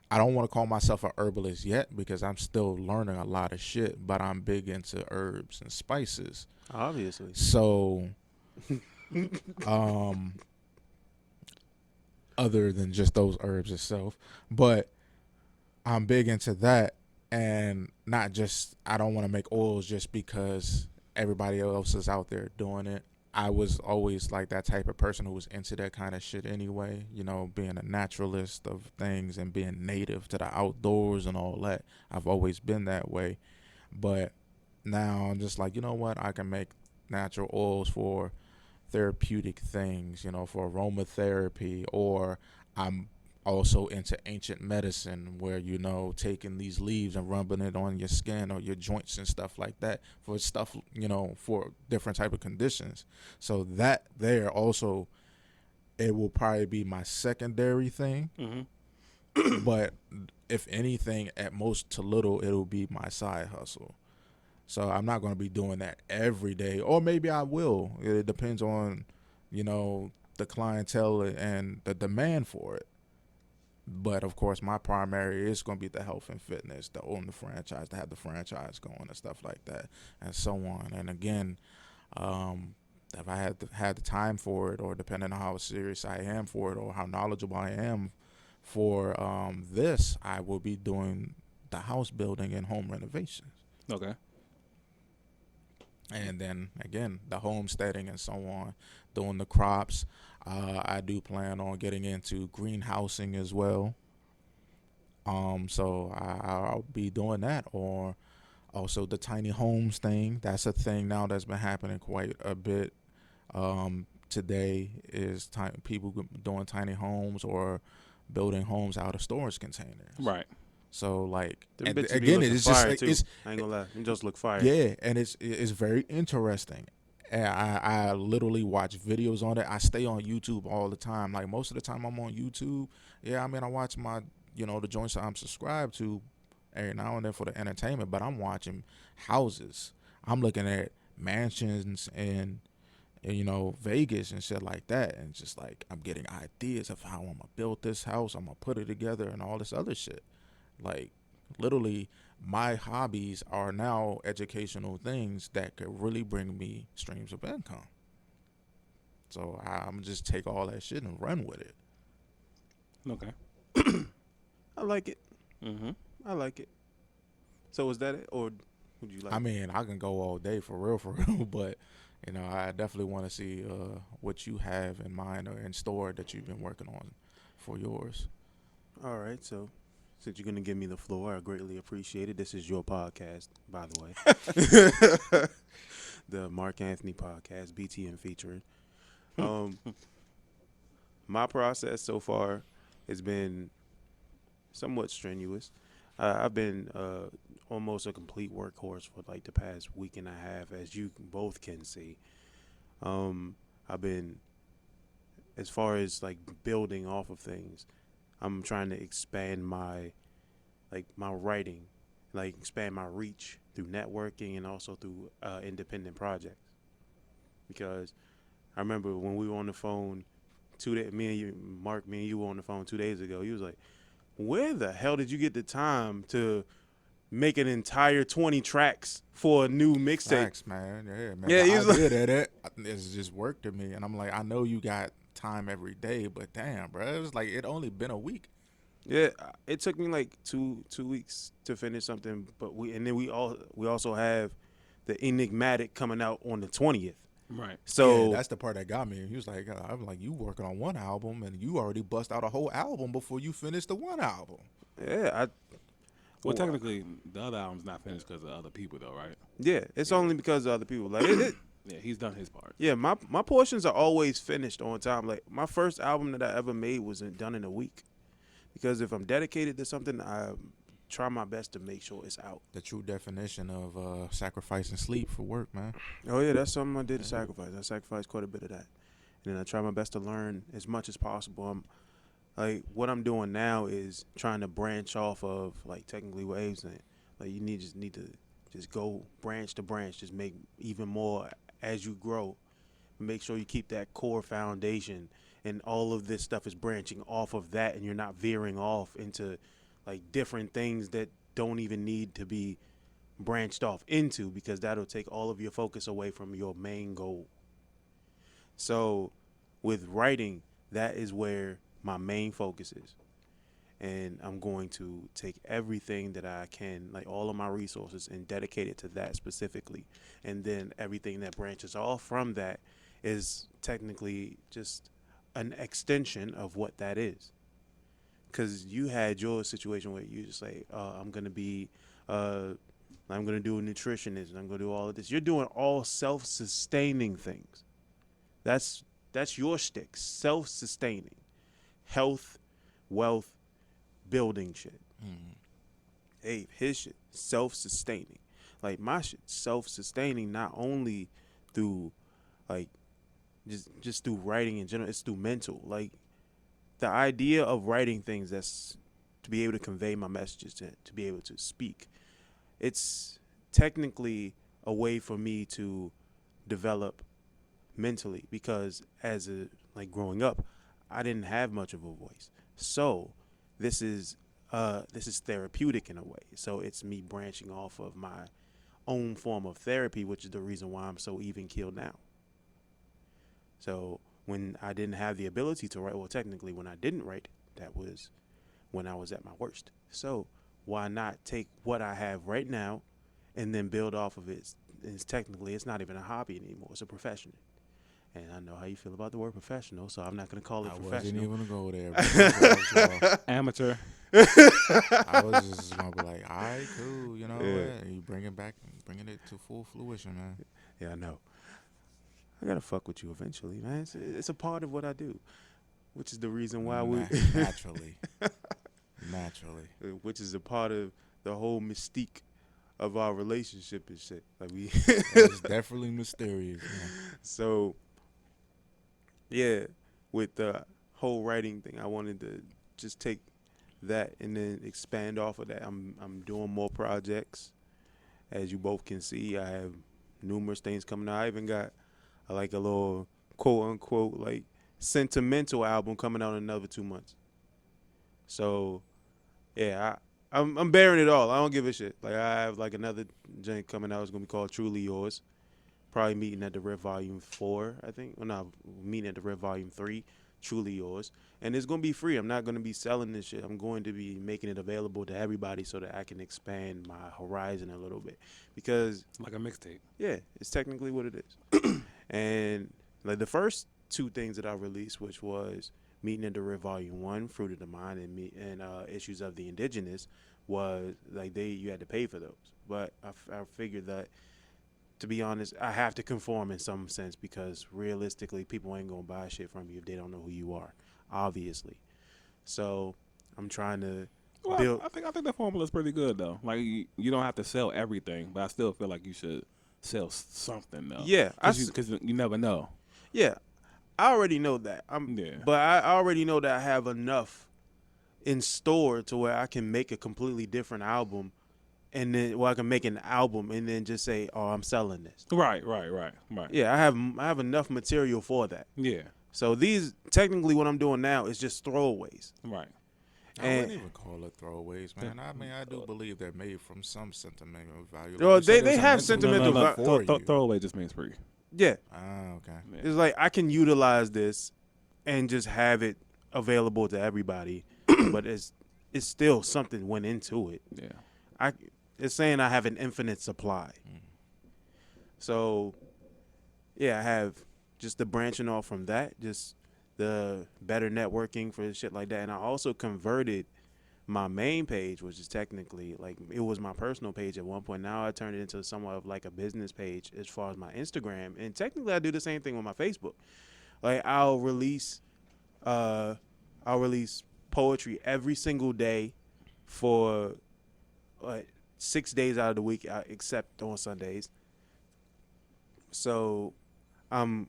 I don't want to call myself a herbalist yet because I'm still learning a lot of shit, but I'm big into herbs and spices. Obviously. So, other than just those herbs itself, but I'm big into that, and not just, I don't want to make oils just because everybody else is out there doing it. I was always like that type of person who was into that kind of shit anyway, you know, being a naturalist of things and being native to the outdoors and all that. I've always been that way, but now I'm just like, you know what, I can make natural oils for therapeutic things, you know, for aromatherapy, or I'm also into ancient medicine where, you know, taking these leaves and rubbing it on your skin or your joints and stuff like that for stuff, you know, for different type of conditions. So that there also, it will probably be my secondary thing. Mm-hmm. But if anything, at most to little, it'll be my side hustle. So I'm not going to be doing that every day, or maybe I will. It depends on, you know, the clientele and the demand for it. But of course, my primary is going to be the health and fitness, to own the franchise, to have the franchise going and stuff like that, and so on. And again, if I had the time for it, or depending on how serious I am for it, or how knowledgeable I am for this, I will be doing the house building and home renovations. Okay. And then, again, the homesteading and so on, doing the crops. I do plan on getting into greenhousing as well. So I'll be doing that. Or also the tiny homes thing. That's a thing now that's been happening quite a bit. Today is people doing tiny homes or building homes out of storage containers. Right. So like, and again, it's just like, it's, I ain't gonna lie, it just look fire. Yeah, and it's very interesting. And I literally watch videos on it. I stay on YouTube all the time. Like most of the time I'm on YouTube. Yeah, I mean I watch my, you know, the joints that I'm subscribed to every now and then for the entertainment, but I'm watching houses. I'm looking at mansions and you know, Vegas and shit like that, and just like I'm getting ideas of how I'm gonna build this house, I'm gonna put it together and all this other shit. Like, literally, my hobbies are now educational things that could really bring me streams of income. So I'm just take all that shit and run with it. Okay. I like it. Mm-hmm. I like it. So is that it, or would you like? I mean, I can go all day for real, but you know, I definitely want to see what you have in mind or in store that you've been working on for yours. All right, so since you're going to give me the floor, I greatly appreciate it. This is your podcast, by the way. The Mark Anthony Podcast, BTN featuring. My process so far has been somewhat strenuous. I've been almost a complete workhorse for like the past week and a half, as you both can see. I've been, as far as like building off of things, I'm trying to expand my writing, like expand my reach through networking and also through independent projects. Because I remember when we were on the phone 2 days, me and you were on the phone 2 days ago. You was like, where the hell did you get the time to make an entire 20 tracks for a new mixtape? Thanks, man. Yeah, man. Yeah, I did it. It's just work to me. And I'm like, I know you got time every day, but damn, bro. It was like, it only been a week. Yeah, it took me like two weeks to finish something, but we also have the Enigmatic coming out on the 20th. Right. So yeah, that's the part that got me. He was like, I'm like, you working on one album and you already bust out a whole album before you finish the one album. yeah, Well, technically, the other album's not finished because of other people, though, right? it's only because of other people. Like Yeah, he's done his part. yeah, my portions are always finished on time. Like my first album that I ever made was done in a week, because if I'm dedicated to something, I try my best to make sure it's out. The true definition of sacrificing sleep for work, man. Oh yeah, that's something I did to sacrifice. I sacrificed quite a bit of that, and then I try my best to learn as much as possible. Like what I'm doing now is trying to branch off of like technically what Abe's saying. Like you need to just go branch to branch, just make even more as you grow. Make sure you keep that core foundation, and all of this stuff is branching off of that, and you're not veering off into like different things that don't even need to be branched off into, because that'll take all of your focus away from your main goal. So with writing, that is where my main focus is. And I'm going to take everything that I can, like all of my resources, and dedicate it to that specifically. And then everything that branches off from that is technically just an extension of what that is. Because you had your situation where you just like, I'm going to be, I'm going to do a nutritionist, and I'm going to do all of this. You're doing all self-sustaining things. That's your shtick, self-sustaining. Health, wealth, building shit. Hey, his shit, self-sustaining. Like my shit, self-sustaining, not only through like just through writing in general, it's through mental. Like the idea of writing things that's to be able to convey my messages, to be able to speak. It's technically a way for me to develop mentally, because as a like growing up, I didn't have much of a voice. So this is therapeutic in a way. So it's me branching off of my own form of therapy, which is the reason why I'm so even keeled now. So when I didn't have the ability to write, well, technically when I didn't write, that was when I was at my worst. So why not take what I have right now and then build off of it? It's technically, it's not even a hobby anymore. It's a profession. And I know how you feel about the word professional, so I'm not going to call it professional. I wasn't even going to go there. Amateur. I was just going to be like, all right, cool, you know, yeah. You bringing it to full fruition, man. Yeah, I know. I got to fuck with you eventually, man. It's a part of what I do, which is the reason why Naturally. Which is a part of the whole mystique of our relationship and shit. Like it's definitely mysterious, man. So yeah, with the whole writing thing, I wanted to just take that and then expand off of that. I'm doing more projects. As you both can see, I have numerous things coming out. I even got like a little quote unquote like sentimental album coming out in another 2 months. So yeah, I'm bearing it all. I don't give a shit. Like I have like another joint coming out. It's gonna be called Truly Yours. Probably meeting at the Red Volume 4, I think. Well, no, meeting at the Red Volume 3, Truly Yours. And it's going to be free. I'm not going to be selling this shit. I'm going to be making it available to everybody so that I can expand my horizon a little bit. Because like a mixtape. Yeah, it's technically what it is. And like the first two things that I released, which was Meeting at the Red Volume 1, Fruit of the Mind, and Issues of the Indigenous, was like you had to pay for those. But I figured that, to be honest, I have to conform in some sense, because realistically, people ain't gonna buy shit from you if they don't know who you are, obviously. So I'm trying to build. I think the formula is pretty good though. Like you don't have to sell everything, but I still feel like you should sell something though. Yeah, because you never know. Yeah, I already know that. But I already know that I have enough in store to where I can make a completely different album. And then, I can make an album and then just say, "Oh, I'm selling this." Right. Yeah, I have enough material for that. Yeah. So these, technically, what I'm doing now is just throwaways. Right. I wouldn't even call it throwaways, man. I mean, I do believe they're made from some sentimental value. Well, they have sentimental value. Throwaway just means free. Yeah. Okay. Yeah. It's like I can utilize this and just have it available to everybody, but it's still something went into it. Yeah. It's saying I have an infinite supply. So, yeah, I have just the branching off from that, just the better networking for shit like that. And I also converted my main page, which is technically, like, it was my personal page at one point. Now I turned it into somewhat of like a business page as far as my Instagram. And technically I do the same thing with my Facebook. Like, I'll release poetry every single day for 6 days out of the week, except on Sundays. So I'm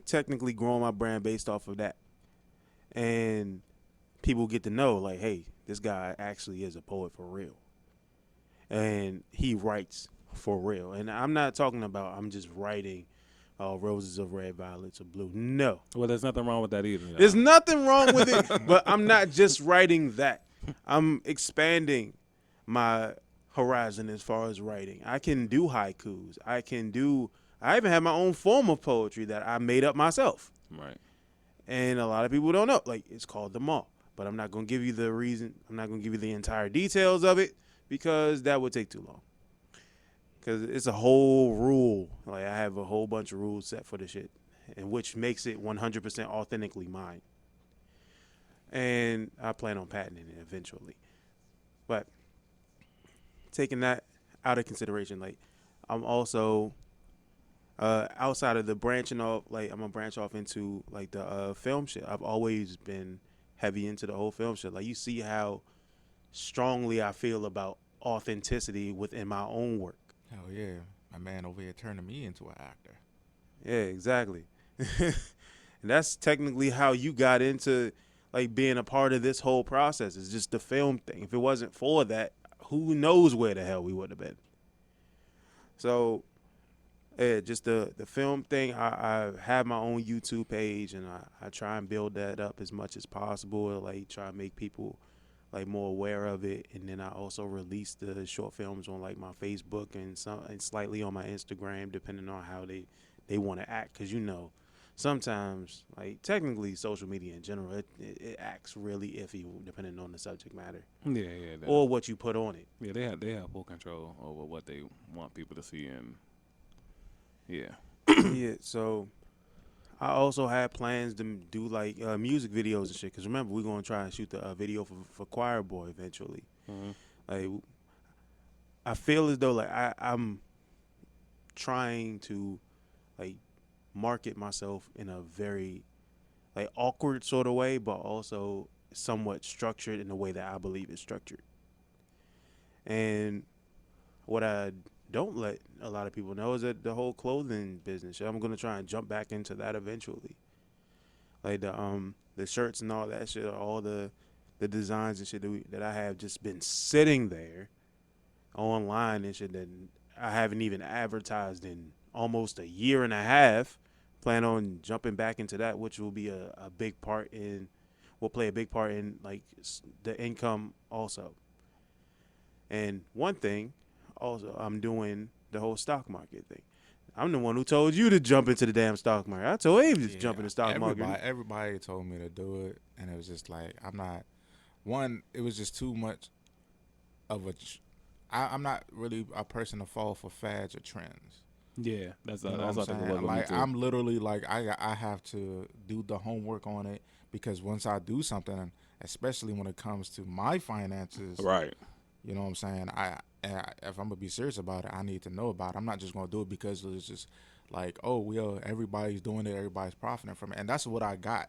technically growing my brand based off of that. And people get to know, like, hey, this guy actually is a poet for real. And he writes for real. And I'm not talking about I'm just writing roses of red, violets of blue. No. Well, there's nothing wrong with that either. There's nothing wrong with it, but I'm not just writing that. I'm expanding my horizon as far as writing. I can do haikus. I even have my own form of poetry that I made up myself. Right. And a lot of people don't know. Like, it's called The Mall. But I'm not going to give you the reason. I'm not going to give you the entire details of it because that would take too long. Because it's a whole rule. Like, I have a whole bunch of rules set for the shit, and which makes it 100% authentically mine. And I plan on patenting it eventually. But taking that out of consideration, like, I'm also outside of the branching off, like, I'm gonna branch off into like the film shit. I've always been heavy into the whole film shit. Like, you see how strongly I feel about authenticity within my own work. Hell yeah, my man over here turning me into an actor. Yeah, exactly. And that's technically how you got into like being a part of this whole process. It's just the film thing. If it wasn't for that, who knows where the hell we would have been. So, yeah, just the film thing. I have my own YouTube page, and I try and build that up as much as possible. Like, try to make people like more aware of it. And then I also release the short films on like my Facebook and slightly on my Instagram, depending on how they want to act. Because, you know, sometimes, like, technically social media in general, it acts really iffy depending on the subject matter. Yeah. Or what you put on it. Yeah, they have full control over what they want people to see, and yeah. Yeah, so I also had plans to do like music videos and shit. Because remember, we're going to try and shoot the video for Choir Boy eventually. Mm-hmm. Like, I feel as though like I'm trying to like market myself in a very like awkward sort of way, but also somewhat structured in the way that I believe is structured. And what I don't let a lot of people know is that the whole clothing business, I'm going to try and jump back into that eventually. Like the shirts and all that shit, all the designs and shit that I have just been sitting there online and shit that I haven't even advertised in almost a year and a half. Plan on jumping back into that, which will be a big part will play a big part in like the income also. And one thing also, I'm doing the whole stock market thing. I'm the one who told you to jump into the damn stock market. I told Abe to jump in the stock market. Everybody told me to do it, and it was just like, I'm not. One, it was just too much of a. I'm not really a person to fall for fads or trends. Yeah, that's what I'm saying. Like, I'm literally like, I have to do the homework on it, because once I do something, especially when it comes to my finances, right? You know what I'm saying? If I'm gonna be serious about it, I need to know about it. I'm not just gonna do it because it's just like, oh, everybody's doing it, everybody's profiting from it, and that's what I got.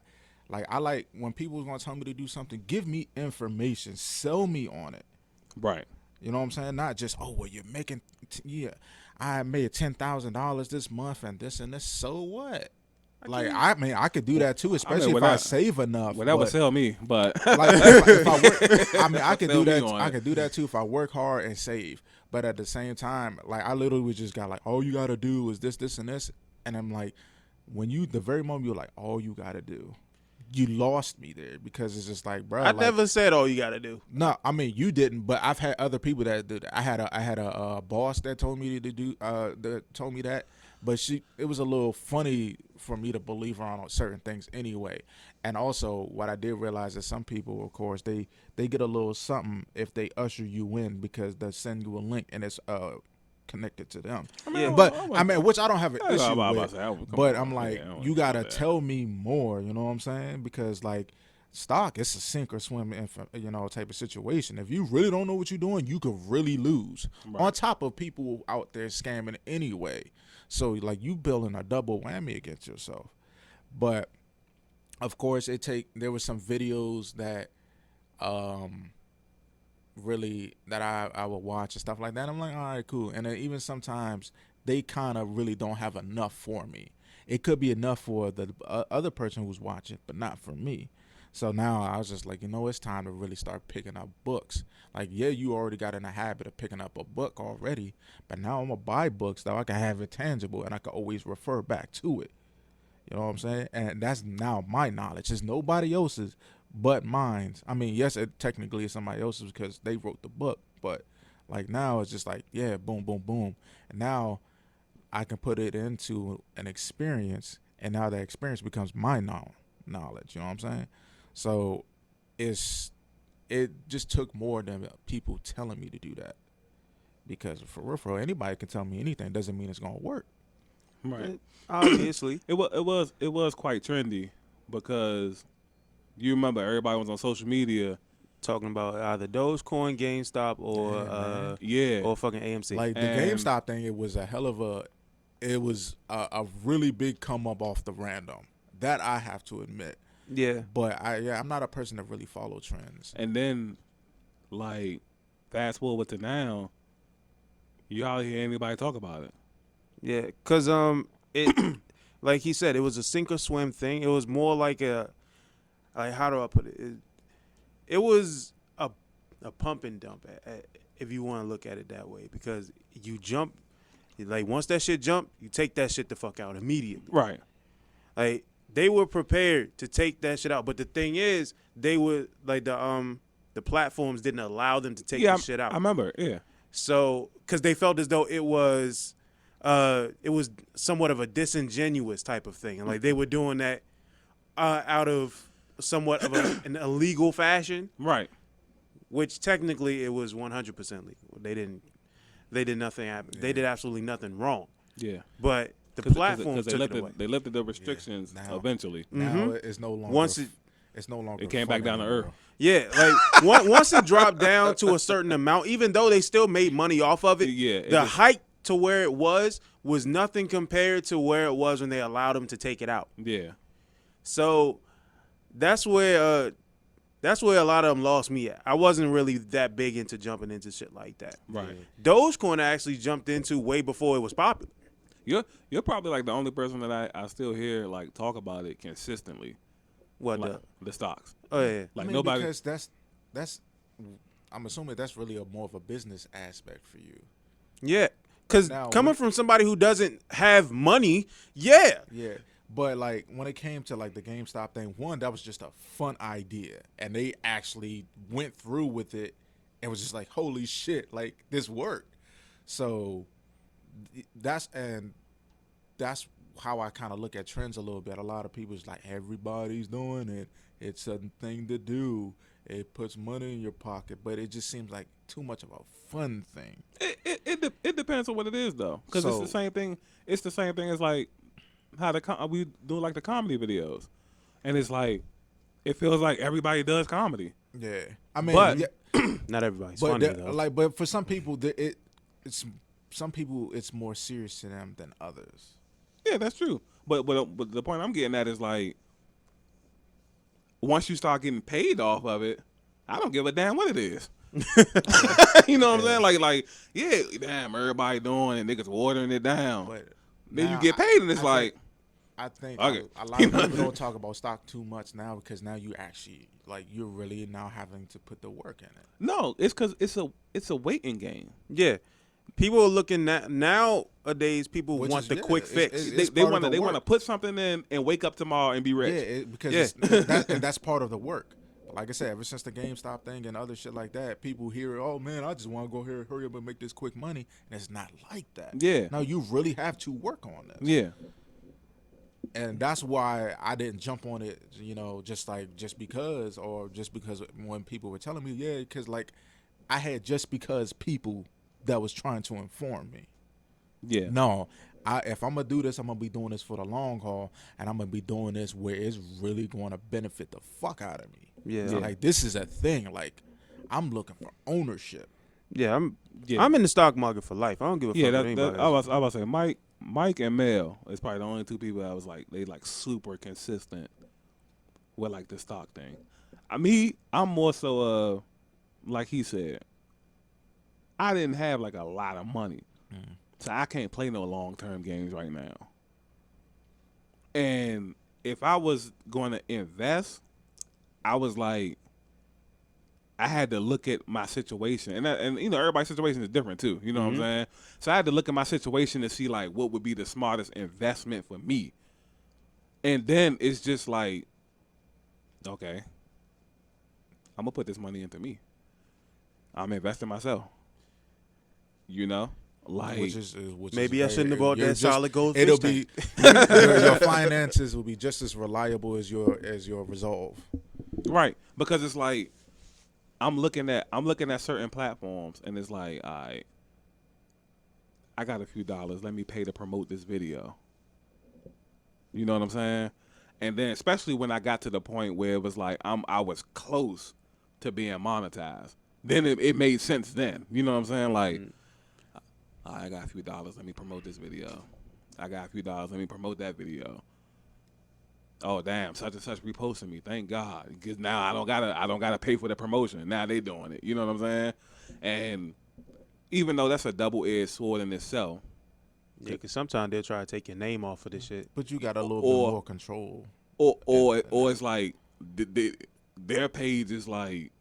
Like, I like when people gonna tell me to do something, give me information, sell me on it. Right. You know what I'm saying? Not just, you're making, I made $10,000 this month and this and this. So what? I could do that too, especially if I save enough. Well, that would sell me, but like, if I work, I could do that. I could do that too if I work hard and save. But at the same time, like, I literally just got like, all you gotta do is this, this, and this, and I'm like, the very moment you're like, all you gotta do, you lost me there, because it's just like, bro. I never said all you gotta do. No, I mean, you didn't, but I've had other people that did. I had a boss that told me to do that told me that. But it was a little funny for me to believe her on certain things anyway. And also, what I did realize is some people, of course, they get a little something if they usher you in because they send you a link and it's connected to them. Which I don't have an issue with. But I'm like, you gotta tell me more. You know what I'm saying? Because like stock, it's a sink or swim, type of situation. If you really don't know what you're doing, you could really lose. Right. On top of people out there scamming anyway. So like you building a double whammy against yourself. But of course, there were some videos that really that I would watch and stuff like that. I'm like, all right, cool. And then even sometimes they kind of really don't have enough for me. It could be enough for the other person who's watching, but not for me. So now I was just like, it's time to really start picking up books. Like, yeah, you already got in the habit of picking up a book already, but now I'm going to buy books that I can have it tangible and I can always refer back to it. You know what I'm saying? And that's now my knowledge. It's nobody else's but mine. I mean, yes, it technically is somebody else's because they wrote the book, but like now it's just like, yeah, boom, boom, boom. And now I can put it into an experience, and now that experience becomes my knowledge. You know what I'm saying? So it just took more than people telling me to do that, because for real, anybody can tell me anything. Doesn't mean it's gonna work. Right. Obviously, it was quite trendy because you remember everybody was on social media talking about either Dogecoin, GameStop, or or fucking AMC. Like the GameStop thing, it was a hell of a really big come up off the random. That I have to admit. Yeah. But I'm not a person that really follow trends. And then, like, fast forward to now, you hardly hear anybody talk about it. Yeah, because it, like he said, it was a sink or swim thing. It was more like how do I put it? It was a pump and dump, if you want to look at it that way, because you jump, like once that shit jump, you take that shit the fuck out immediately. Right. Like they were prepared to take that shit out, but the thing is, they were like the platforms didn't allow them to take the shit out. I remember, yeah. So, because they felt as though it was somewhat of a disingenuous type of thing, and like they were doing that out of somewhat of an illegal fashion, right? Which technically it was 100% legal. They did nothing. They did absolutely nothing wrong. Yeah, but the platforms took it away. They lifted the restrictions eventually. Now it's no longer. It's no longer. It came back down to earth. Yeah, like once it dropped down to a certain amount, even though they still made money off of it, the hike to where it was nothing compared to where it was when they allowed them to take it out. Yeah. So that's where a lot of them lost me at. I wasn't really that big into jumping into shit like that. Right. Dogecoin I actually jumped into way before it was popular. You're probably like the only person that I still hear like talk about it consistently. What like, the stocks? Oh yeah. Like nobody. Because that's I'm assuming that's really more of a business aspect for you. Yeah. Because coming from somebody who doesn't have money, yeah. Yeah. But, like, when it came to, like, the GameStop thing, one, that was just a fun idea. And they actually went through with it and was just like, holy shit, like, this worked. So that's how I kind of look at trends a little bit. A lot of people's like, everybody's doing it. It's a thing to do. It puts money in your pocket. But it just seems like too much of a fun thing. It depends on what it is, though. Because it's the same thing. It's the same thing as, like, how we do like the comedy videos, and it's like it feels like everybody does comedy. Yeah, I mean, but not everybody's funny though. Like, but for some people, it's more serious to them than others. Yeah, that's true. But the point I'm getting at is like once you start getting paid off of it, I don't give a damn what it is. You know what I'm saying? Like yeah, damn, everybody doing it, niggas watering it down. But then you get paid, and it's I think a lot of people don't talk about stock too much now because now you actually you're really now having to put the work in it. No, it's because it's a waiting game. Yeah, people are looking at nowadays. People want the quick fix. They want to put something in and wake up tomorrow and be rich. Yeah, because that's part of the work. like I said, ever since the GameStop thing and other shit like that, people hear, oh man, I just want to go here, hurry up and make this quick money, and it's not like that. Yeah. No, you really have to work on this. Yeah. And that's why I didn't jump on it, just because when people were telling me, yeah, because like I had just because people that was trying to inform me. Yeah. No, if I'm gonna do this, I'm gonna be doing this for the long haul, and I'm gonna be doing this where it's really going to benefit the fuck out of me. Yeah. So, like this is a thing. Like I'm looking for ownership. Yeah, I'm in the stock market for life. I don't give a fuck what anybody I was about to say Mike and Mel is probably the only two people that was like they like super consistent with like the stock thing. I'm more so like he said, I didn't have like a lot of money. So I can't play no long-term games right now. And if I was going to invest, I was like, I had to look at my situation. And everybody's situation is different too. You know what I'm saying? So I had to look at my situation to see like what would be the smartest investment for me. And then it's just like, okay, I'm going to put this money into me. I'm investing myself. Like Which maybe is I shouldn't have bought you're that solid gold. It'll be your finances will be just as reliable as your resolve. right, because it's like I'm looking at certain platforms and it's like, all right, I got a few dollars. Let me pay to promote this video. You know what I'm saying? And then especially when I got to the point where it was like I was close to being monetized. Then it made sense. Then you know what I'm saying? Like. I got a few dollars. Let me promote this video. I got a few dollars. Let me promote that video. Oh damn! Such and such reposting me. Thank God, because now I don't gotta pay for the promotion. Now they doing it. You know what I'm saying? And even though that's a double-edged sword in itself. Yeah, because sometimes they'll try to take your name off of this shit. But you got a little bit more control. Or it's like their page is like,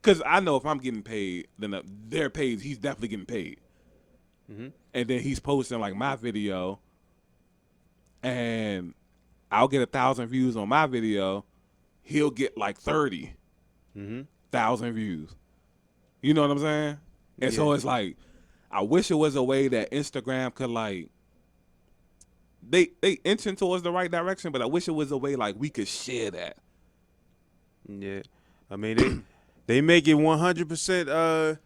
because I know if I'm getting paid, then their page he's definitely getting paid. Mm-hmm. And then he's posting like my video, and I'll get 1,000 views on my video. He'll get like 30,000 views. You know what I'm saying? And so it's like, I wish it was a way that Instagram could like, they inching towards the right direction, but I wish it was a way like we could share that. Yeah, I mean they make it 100%.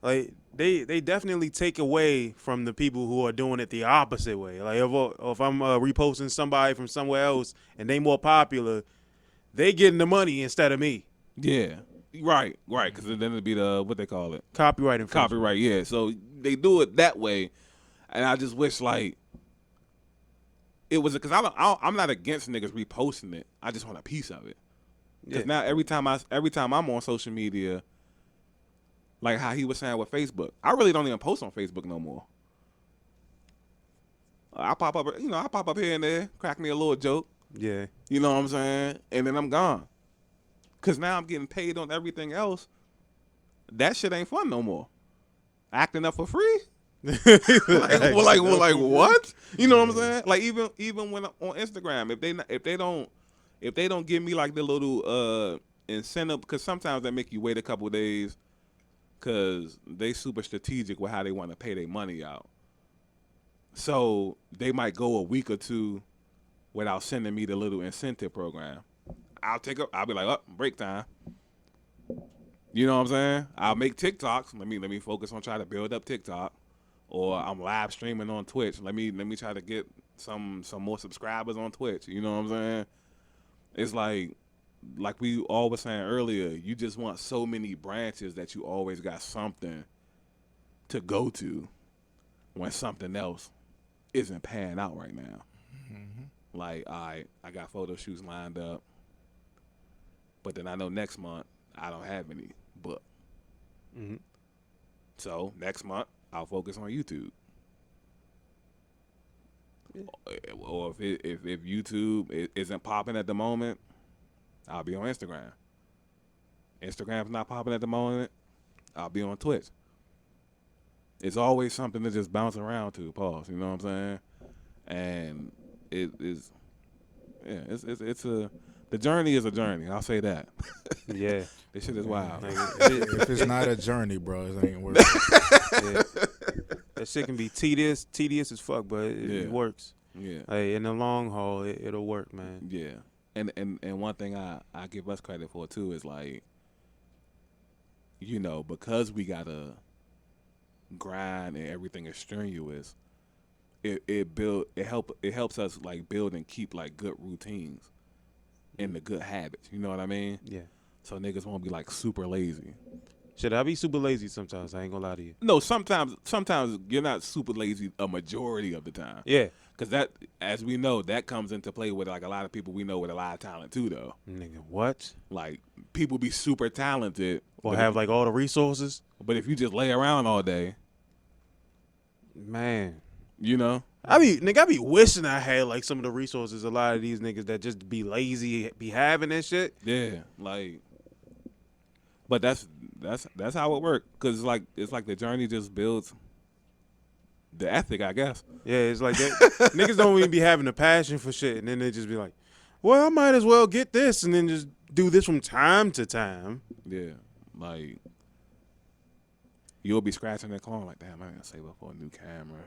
Like they definitely take away from the people who are doing it the opposite way. Like if I'm reposting somebody from somewhere else and they more popular, they getting the money instead of me. Yeah, right. Because then it'd be the what they call it, copyright infringement. Copyright. Yeah. So they do it that way, and I just wish like it was because I'm not against niggas reposting it. I just want a piece of it. Because now every time I'm on social media. Like how he was saying with Facebook. I really don't even post on Facebook no more. I pop up here and there, crack me a little joke. Yeah. You know what I'm saying? And then I'm gone. Because now I'm getting paid on everything else. That shit ain't fun no more. Acting up for free? like what? You know what I'm saying? Like even when on Instagram, if they don't give me like the little incentive, because sometimes they make you wait a couple days. Because they super strategic with how they want to pay their money out. So they might go a week or two without sending me the little incentive program. I'll be like, oh, break time. You know what I'm saying? I'll make TikToks. Let me focus on trying to build up TikTok. Or I'm live streaming on Twitch. Let me try to get some more subscribers on Twitch. You know what I'm saying? It's like we all were saying earlier, you just want so many branches that you always got something to go to when something else isn't panning out right now. Mm-hmm. Like, I got photo shoots lined up, but then I know next month I don't have any booked. Mm-hmm. So next month I'll focus on YouTube. Yeah. Or if YouTube isn't popping at the moment, I'll be on Instagram. Instagram's not popping at the moment, I'll be on Twitch. It's always something to just bounce around to, pause, you know what I'm saying? And it's The journey is a journey. I'll say that. Yeah. This shit is wild. Like, If it's not a journey, bro, it ain't worth it. yeah. That shit can be tedious as fuck, but it works. Yeah. Like, in the long haul, it'll work, man. Yeah. And one thing I give us credit for too is like, you know, because we gotta grind and everything is strenuous, it helps us like build and keep like good routines and the good habits. You know what I mean? Yeah. So niggas won't be like super lazy. Shit, I be super lazy sometimes. I ain't gonna lie to you. No, sometimes you're not super lazy a majority of the time. Yeah. Because that, as we know, that comes into play with like a lot of people we know with a lot of talent too, though. Nigga, what? Like people be super talented Or have like all the resources? but if you just lay around all day, Man. you know, I be wishing I had like some of the resources a lot of these niggas that just be lazy be having that shit. yeah, like. But that's how it works. Cause it's like the journey just builds the ethic, I guess. Yeah, it's like that. Niggas don't even be having a passion for shit, and then they just be like, well, I might as well get this and then just do this from time to time. Yeah, like you'll be scratching that corner like, damn, I gotta save up for a new camera.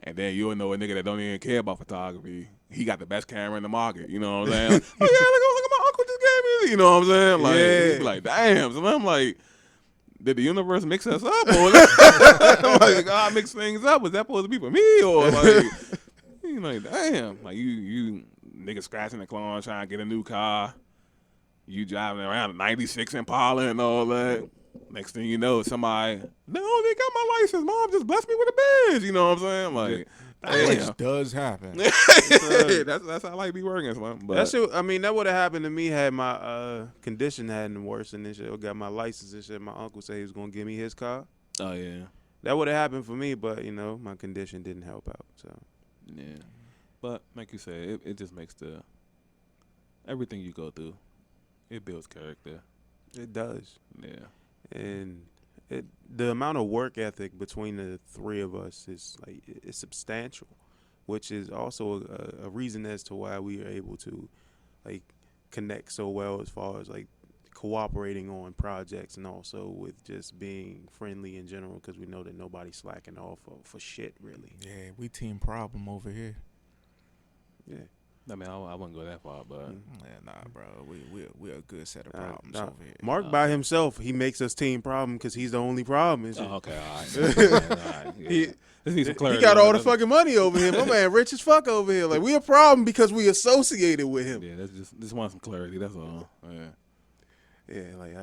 And then you'll know a nigga that don't even care about photography. He got the best camera in the market. You know what I'm saying? Like, oh yeah, look at my uncle just gave me. You know what I'm saying? Like, Yeah. Like damn. So I'm like, did the universe mix us up, or like God mix things up? Was that supposed to be for me, or like, you like, damn, like you nigga scratching the clone trying to get a new car. You driving around a '96 Impala and all that. Next thing you know, somebody, no, they got my license. Mom just blessed me with a Benz. You know what I'm saying? Like, damn. Which does happen. that's how life be working. Son. But That shit, I mean, that would have happened to me had my condition hadn't worsened and shit. I got my license and shit. My uncle said he was gonna give me his car. oh yeah, That would have happened for me, but you know, my condition didn't help out. So yeah. But like you said, it just makes everything you go through, it builds character. it does. Yeah. And the amount of work ethic between the three of us is like it's substantial, which is also a reason as to why we are able to like connect so well as far as like cooperating on projects and also with just being friendly in general, because we know that nobody's slacking off for shit really. Yeah, we team problem over here. Yeah. I mean, I wouldn't go that far, but Yeah, nah, bro. We're a good set of Nah, problems nah. over here. Mark by himself, he makes us team problem because he's the only problem. And shit. oh, okay, all right. Yeah. He- Just need some He clarity got on all the that. fucking money over here. My man rich as fuck over here. Like, we a problem because we associated with him. Yeah, that's just want some clarity. That's all. Yeah. Yeah, like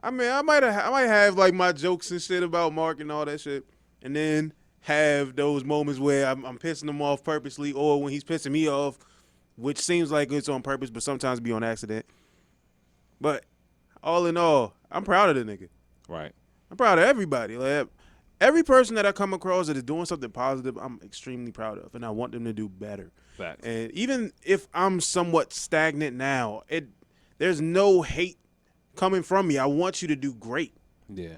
I might have like my jokes and shit about Mark and all that shit, and then have those moments where I'm pissing him off purposely, or when he's pissing me off, which seems like it's on purpose, but sometimes be on accident. But all in all, I'm proud of the nigga. Right. I'm proud of everybody. Like every person that I come across that is doing something positive, I'm extremely proud of, and I want them to do better. Facts. And even if I'm somewhat stagnant now, there's no hate coming from me. I want you to do great. Yeah.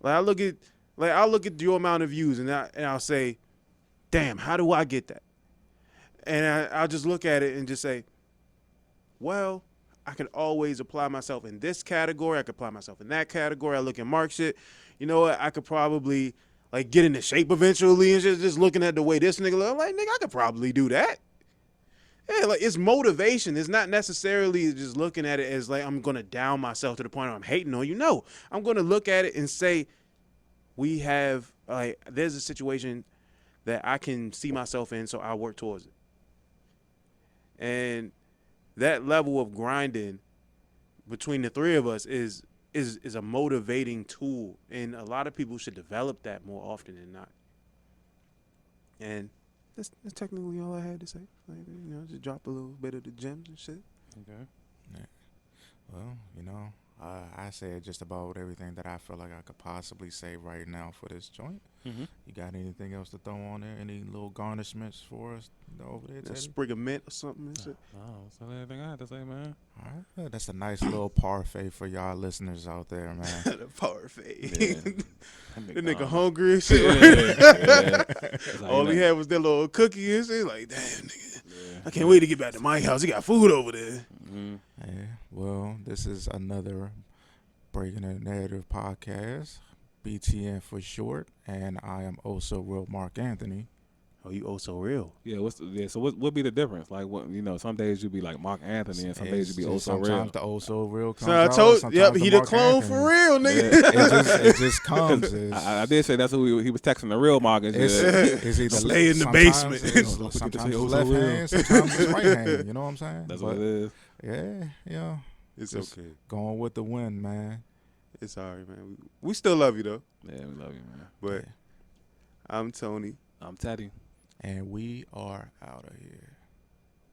Like I'll look at your amount of views and I'll say, damn, how do I get that? And I'll just look at it and just say, well, I can always apply myself in this category. I could apply myself in that category. I look at Mark shit. You know what? I could probably like get into shape eventually and just looking at the way this nigga look. I'm like, nigga, I could probably do that. Yeah, like it's motivation. It's not necessarily just looking at it as like I'm gonna down myself to the point where I'm hating on you. No, I'm gonna look at it and say, we have like there's a situation that I can see myself in, so I'll work towards it. And that level of grinding between the three of us is a motivating tool, and a lot of people should develop that more often than not. And that's technically all I had to say. Like, you know, just drop a little bit of the gems and shit. Okay. Well, you know, I said just about everything that I feel like I could possibly say right now for this joint. Mm-hmm. You got anything else to throw on there? Any little garnishments for us over there, A Teddy? sprig of mint or something and shit. Oh, that's not everything I have to say, man. All right. That's a nice little parfait for y'all listeners out there, man. The parfait. The The nigga hungry and shit. Yeah. All he had was that little cookie and shit. Like, damn, nigga. Yeah. I can't wait to get back to Mike's house. He got food over there. Mm-hmm. Yeah, well, this is another Breaking the Narrative podcast, BTN for short, and I am also real Mark Anthony. Oh, you so real. Yeah, so what be the difference? Like, what, you know, some days you be like Mark Anthony, and some days you be so real. Sometimes the so real comes So I out, told, sometimes he the Mark clone Anthony. for real, nigga. It just comes. I did say that's who he was texting the real Mark. It's either Stay in the sometimes basement. Sometimes it's left hand, sometimes it's right hand. You know what I'm saying? That's But, what it is. yeah. It's Just okay. Going with the wind, man. It's all right, man. We still love you, though. Yeah, we love you, man. But I'm Tony. I'm Teddy. And we are out of here.